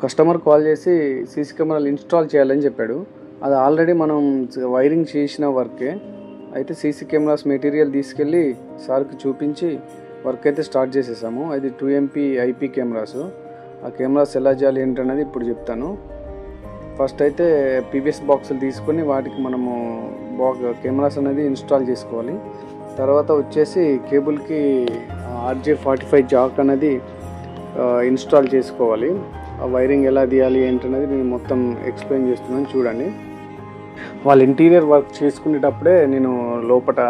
Customer call చేసి CC కెమెరాలు install చేయాలని చెప్పాడు. అది ఆల్రెడీ మనం వైరింగ్ చేసిన వర్కే. అయితే సీసీ కెమెరాస్ మెటీరియల్ తీసుకెళ్ళి సార్కి చూపించి వర్క్ అయితే స్టార్ట్ చేసేసాము. అది 2MP IP కెమెరాస్. ఆ కెమెరాస్ ఎలా చేయాలి ఏంటన్నది ఇప్పుడు చెప్తాను. ఫస్ట్ అయితే PVC బాక్సులు తీసుకొని వాటికి మనము కెమెరాస్ అనేది ఇన్స్టాల్ చేసుకోవాలి. తర్వాత వచ్చేసి కేబుల్కి RJ45 జాక్ అనేది ఇన్స్టాల్ చేసుకోవాలి. ఆ వైరింగ్ ఎలా తీయాలి ఏంటనేది నేను మొత్తం ఎక్స్ప్లెయిన్ చేస్తున్నాను, చూడండి. వాళ్ళ ఇంటీరియర్ వర్క్ చేసుకునేటప్పుడే నేను లోపల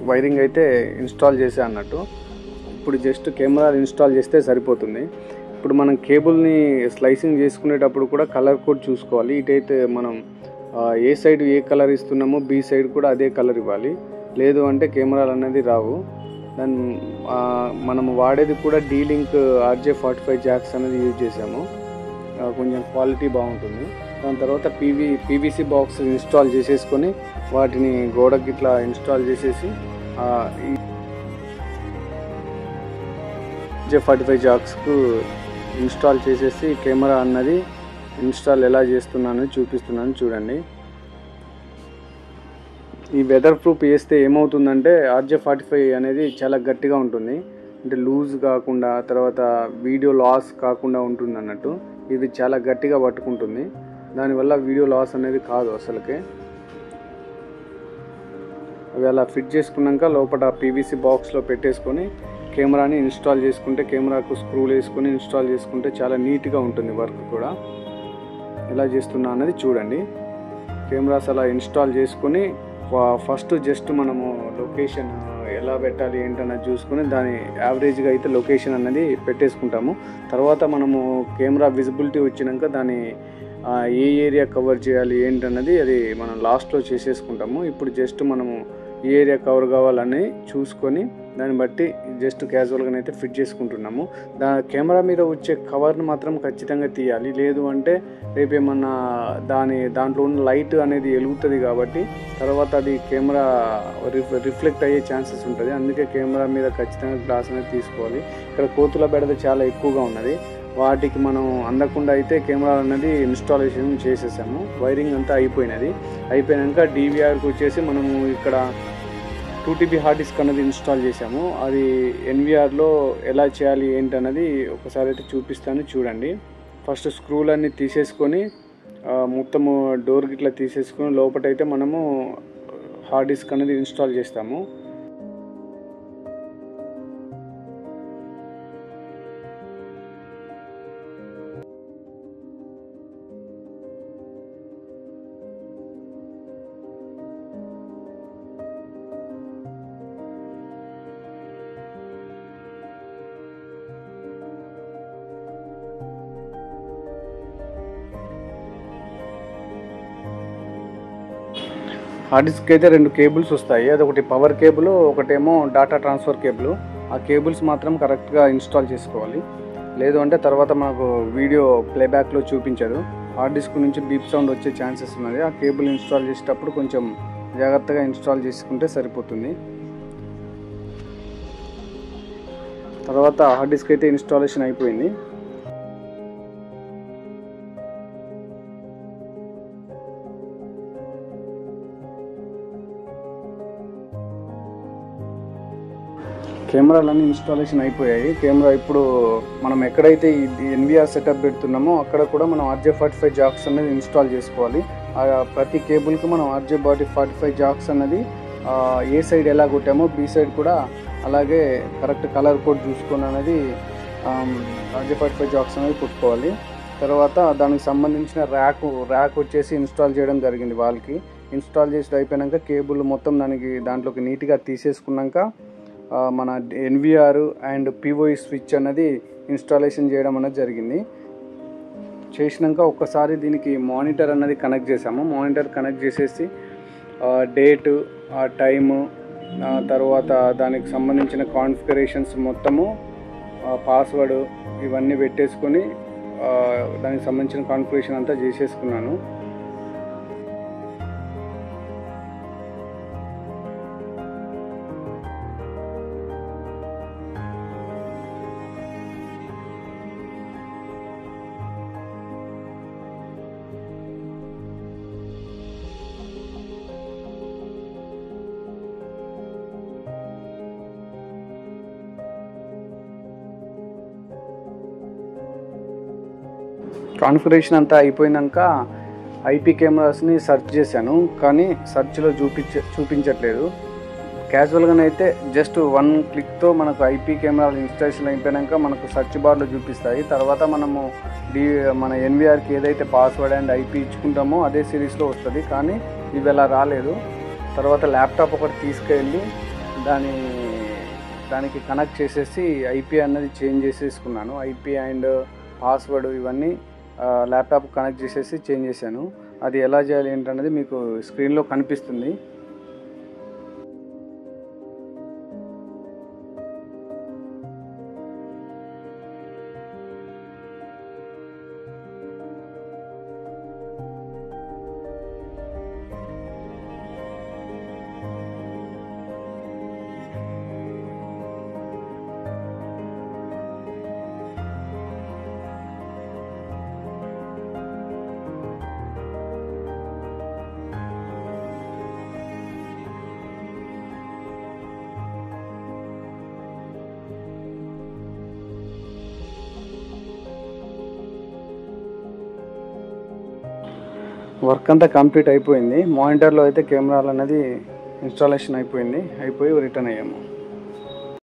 వైరింగ్ అయితే ఇన్స్టాల్ చేసా అన్నట్టు. ఇప్పుడు జస్ట్ కెమెరా ఇన్స్టాల్ చేస్తే సరిపోతుంది. ఇప్పుడు మనం కేబుల్ని స్లైసింగ్ చేసుకునేటప్పుడు కూడా కలర్ కోడ్ చూసుకోవాలి. ఇటైతే మనం ఏ సైడ్ ఏ కలర్ ఇస్తున్నామో B సైడ్ కూడా అదే కలర్ ఇవ్వాలి. లేదు అంటే కెమెరాలు అనేది రావు. దాన్ని మనం వాడేది కూడా D-Link RJ45 జాక్స్ అనేది యూజ్ చేసాము. కొంచెం క్వాలిటీ బాగుంటుంది. దాని తర్వాత PVC బాక్స్ ఇన్స్టాల్ చేసేసుకొని వాటిని గోడకి ఇట్లా ఇన్స్టాల్ చేసేసి RJ45 జాక్స్కు ఇన్స్టాల్ చేసేసి కెమెరా అన్నది ఇన్స్టాల్ ఎలా చేస్తున్నానో చూపిస్తున్నాను, చూడండి. ఈ వెదర్ ప్రూఫ్ వేస్తే ఏమవుతుందంటే RJ45 అనేది చాలా గట్టిగా ఉంటుంది. అంటే లూజ్ కాకుండా, తర్వాత వీడియో లాస్ కాకుండా ఉంటుంది అన్నట్టు. ఇది చాలా గట్టిగా పట్టుకుంటుంది. దానివల్ల వీడియో లాస్ అనేది కాదు అసలుకే. అవి అలా ఫిట్ చేసుకున్నాక లోపల PVC బాక్స్లో పెట్టేసుకొని కెమెరాని ఇన్స్టాల్ చేసుకుంటే, కెమెరాకు స్క్రూలు వేసుకొని ఇన్స్టాల్ చేసుకుంటే చాలా నీట్గా ఉంటుంది వర్క్ కూడా. ఎలా చేస్తున్నా అన్నది చూడండి. కెమెరాస్ అలా ఇన్స్టాల్ చేసుకొని ఫస్ట్ జస్ట్ మనము లొకేషన్ ఎలా పెట్టాలి ఏంటన్నది చూసుకొని దాని యావరేజ్గా అయితే లొకేషన్ అన్నది పెట్టేసుకుంటాము. తర్వాత మనము కెమెరా విజిబిలిటీ వచ్చినాక దాని ఏ ఏరియా కవర్ చేయాలి ఏంటన్నది అది మనం లాస్ట్లో చేసేసుకుంటాము. ఇప్పుడు జస్ట్ మనము ఏ ఏరియా కవర్ కావాలని చూసుకొని దాన్ని బట్టి జస్ట్ క్యాజువల్గానైతే ఫిట్ చేసుకుంటున్నాము. కెమెరా మీద వచ్చే కవర్ని మాత్రం ఖచ్చితంగా తీయాలి. లేదు అంటే రేపేమన్నా దాంట్లో ఉన్న లైట్ అనేది వెలుగుతుంది కాబట్టి తర్వాత అది కెమెరా రిఫ్లెక్ట్ అయ్యే ఛాన్సెస్ ఉంటుంది. అందుకే కెమెరా మీద ఖచ్చితంగా గ్లాస్ అనేది తీసుకోవాలి. ఇక్కడ కోతుల బెడద చాలా ఎక్కువగా ఉన్నది. వాటికి మనం అందకుండా అయితే కెమెరా అనేది ఇన్స్టాలేషన్ చేసేసాము. వైరింగ్ అంతా అయిపోయినాక DVRకి వచ్చేసి మనము ఇక్కడ 2TB హార్డ్ డిస్క్ అనేది ఇన్స్టాల్ చేసాము. అది NVRలో ఎలా చేయాలి ఏంటన్నది ఒకసారి అయితే చూపిస్తాను, చూడండి. ఫస్ట్ స్క్రూలన్నీ తీసేసుకొని మొత్తము డోర్ గిట్లా తీసేసుకొని లోపలైతే మనము హార్డ్ డిస్క్ అనేది ఇన్స్టాల్ చేస్తాము. హార్డ్ డిస్క్ అయితే 2 కేబుల్స్ వస్తాయి. అదొకటి పవర్ కేబుల్, ఒకటేమో డాటా ట్రాన్స్ఫర్ కేబుల్. ఆ కేబుల్స్ మాత్రం కరెక్ట్గా ఇన్స్టాల్ చేసుకోవాలి. లేదు అంటే తర్వాత మనకు వీడియో ప్లేబ్యాక్లో చూపించదు. హార్డ్ డిస్క్ నుంచి బీప్ సౌండ్ వచ్చే ఛాన్సెస్ ఉన్నది. ఆ కేబుల్ ఇన్స్టాల్ చేసేటప్పుడు కొంచెం జాగ్రత్తగా ఇన్స్టాల్ చేసుకుంటే సరిపోతుంది. తర్వాత హార్డ్ డిస్క్ అయితే ఇన్స్టాలేషన్ అయిపోయింది. కెమెరాలన్నీ ఇన్స్టాలేషన్ అయిపోయాయి. కెమెరా ఇప్పుడు మనం ఎక్కడైతే ఈ NVR సెటప్ పెడుతున్నామో అక్కడ కూడా మనం RJ45 జాక్స్ అనేది ఇన్స్టాల్ చేసుకోవాలి. ప్రతి కేబుల్కి మనం RJ45 జాక్స్ అన్నది ఏ సైడ్ ఎలా కొట్టామో B సైడ్ కూడా అలాగే కరెక్ట్ కలర్ కోడ్ చూసుకొని అనేది RJ45 జాక్స్ అనేది కొట్టుకోవాలి. తర్వాత దానికి సంబంధించిన ర్యాక్ వచ్చేసి ఇన్స్టాల్ చేయడం జరిగింది. వాళ్ళకి ఇన్స్టాల్ చేసి అయిపోయాక కేబుల్ మొత్తం దాంట్లోకి నీట్గా తీసేసుకున్నాక మన NVR అండ్ POE స్విచ్ అన్నది ఇన్స్టాలేషన్ చేయడం అనేది జరిగింది. చేసినాక ఒక్కసారి దీనికి మానిటర్ అన్నది కనెక్ట్ చేసాము. మానిటర్ కనెక్ట్ చేసేసి డేటు, టైము, తర్వాత దానికి సంబంధించిన కాన్ఫిగరేషన్స్ మొత్తము, పాస్వర్డ్ ఇవన్నీ పెట్టేసుకొని దానికి సంబంధించిన కాన్ఫిగరేషన్ అంతా చేసేసుకున్నాను. కాన్ఫిగరేషన్ అంతా అయిపోయినాక ఐపీ కెమెరాస్ని సెర్చ్ చేశాను, కానీ సెర్చ్లో చూపించట్లేదు. క్యాజువల్గానైతే జస్ట్ 1 క్లిక్తో మనకు ఐపీ కెమెరాలు ఇన్స్టాలేషన్ అయిపోయాక మనకు సెర్చ్ బార్లో చూపిస్తాయి. తర్వాత మనము మన ఎన్విఆర్కి ఏదైతే పాస్వర్డ్ అండ్ ఐపీ ఇచ్చుకుంటామో అదే సిరీస్లో వస్తుంది, కానీ ఇవి అలా రాలేదు. తర్వాత ల్యాప్టాప్ ఒకటి తీసుకెళ్ళి దానికి కనెక్ట్ చేసేసి ఐపీ అన్నది చేంజ్ చేసేసుకున్నాను. ఐపీ అండ్ పాస్వర్డ్ ఇవన్నీ ల్యాప్టాప్ కనెక్ట్ చేసేసి చేంజ్ చేశాను. అది ఎలా చేయాలి ఏంటనేది మీకు స్క్రీన్లో కనిపిస్తుంది. వర్క్ అంతా కంప్లీట్ అయిపోయింది. మానిటర్లో అయితే కెమెరాలు అనేది ఇన్స్టాలేషన్ అయిపోయి రిటర్న్ అయ్యాము.